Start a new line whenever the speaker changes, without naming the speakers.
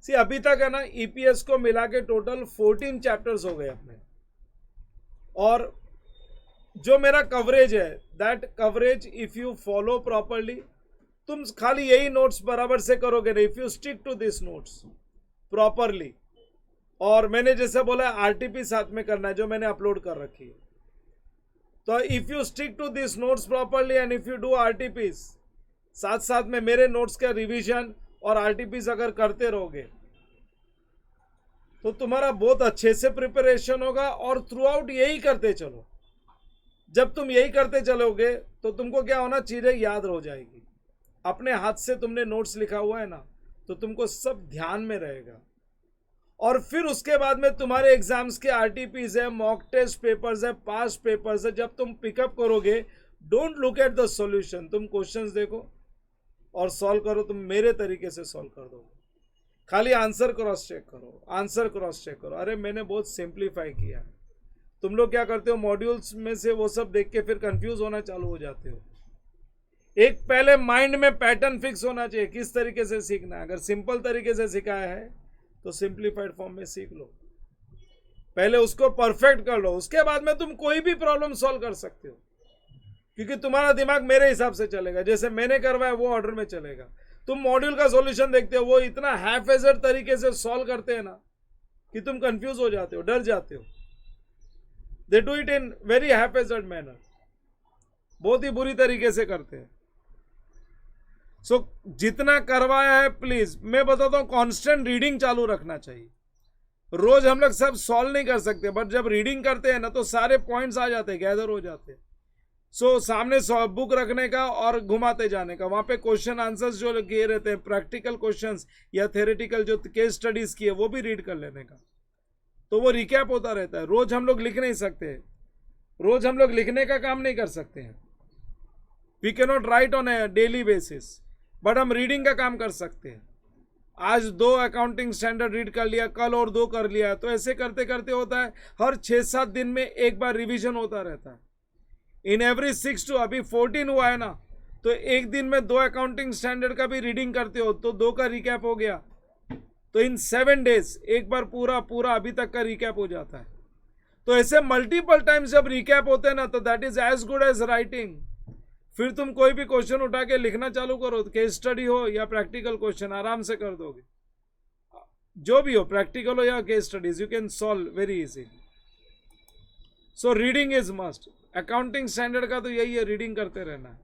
सी अभी तक है ना ईपीएस को मिला के टोटल 14 चैप्टर्स हो गए अपने, और जो मेरा कवरेज है that coverage if you follow properly, तुम खाली यही नोट्स बराबर से करोगे नहीं, if you stick to this notes properly. और मैंने जैसे बोला आरटीपी साथ में करना है जो मैंने अपलोड कर रखी है, तो if you stick to this notes properly and if you do RTPs, साथ साथ में मेरे नोट्स का रिवीजन और आरटीपीज अगर करते रहोगे तो तुम्हारा बहुत अच्छे से प्रिपरेशन होगा। और थ्रू आउट यही करते चलो, जब तुम यही करते चलोगे तो तुमको क्या होना, चीजें याद हो जाएगी। अपने हाथ से तुमने नोट्स लिखा हुआ है ना, तो तुमको सब ध्यान में रहेगा। और फिर उसके बाद में तुम्हारे एग्जाम्स के आरटीपीज है, मॉक टेस्ट पेपर्स है, पास्ट पेपर्स है, जब तुम पिकअप करोगे don't look at the solution, तुम क्वेश्चंस देखो और सॉल्व करो। तुम मेरे तरीके से सॉल्व कर दो, खाली आंसर क्रॉस चेक करो, आंसर क्रॉस चेक करो। अरे मैंने बहुत सिंप्लीफाई किया है। तुम लोग क्या करते हो, मॉड्यूल्स में से वो सब देख के फिर कंफ्यूज होना चालू हो जाते हो। एक पहले माइंड में पैटर्न फिक्स होना चाहिए, किस तरीके से सीखना है। अगर सिंपल तरीके से सिखाया है तो सिंप्लीफाइड फॉर्म में सीख लो, पहले उसको परफेक्ट कर लो, उसके बाद में तुम कोई भी प्रॉब्लम सॉल्व कर सकते हो, क्योंकि तुम्हारा दिमाग मेरे हिसाब से चलेगा, जैसे मैंने करवाया वो ऑर्डर में चलेगा। तुम मॉड्यूल का सॉल्यूशन देखते हो, वो इतना हैफेजर तरीके से सॉल्व करते हैं ना कि तुम कंफ्यूज हो जाते हो, डर जाते हो। They do it in very haphazard manner, बहुत ही बुरी तरीके से करते हैं। सो जितना करवाया है प्लीज, मैं बताता हूं कांस्टेंट रीडिंग चालू रखना चाहिए। रोज हम लोग सब सॉल्व नहीं कर सकते, बट जब रीडिंग करते हैं ना तो सारे पॉइंट्स आ जाते हैं, गैदर हो जाते हैं। सो सामने बुक रखने का और घुमाते जाने का, वहां पे क्वेश्चन आंसर्स जो किए रहते हैं, प्रैक्टिकल क्वेश्चंस या थ्योरेटिकल जो केस स्टडीज की है वो भी रीड कर लेने का, तो वो रिकैप होता रहता है। रोज हम लोग लिख नहीं सकते, रोज हम लोग लिखने का काम नहीं कर सकते हैं, we can not write on a daily basis, but हम रीडिंग का काम कर सकते हैं। आज 2 अकाउंटिंग स्टैंडर्ड रीड कर लिया, कल और 2 कर लिया, तो ऐसे करते करते होता है हर 6-7 दिन में एक बार रिवीजन होता रहता है। इन एवरी 6 to अभी 14 हुआ है ना, तो एक दिन में 2 अकाउंटिंग स्टैंडर्ड का भी रीडिंग करते हो तो 2 का रिकैप हो गया, तो इन 7 days एक बार पूरा अभी तक का रिकैप हो जाता है। तो ऐसे मल्टीपल टाइम्स जब रिकैप होते हैं ना, तो that is as good as writing. फिर तुम कोई भी क्वेश्चन उठा के लिखना चालू करो, केस स्टडी हो या प्रैक्टिकल क्वेश्चन, आराम से कर दोगे। जो भी हो, प्रैक्टिकल हो या case studies, you can solve very easy. So reading is must. Accounting standard का तो यही है, रीडिंग करते रहना है।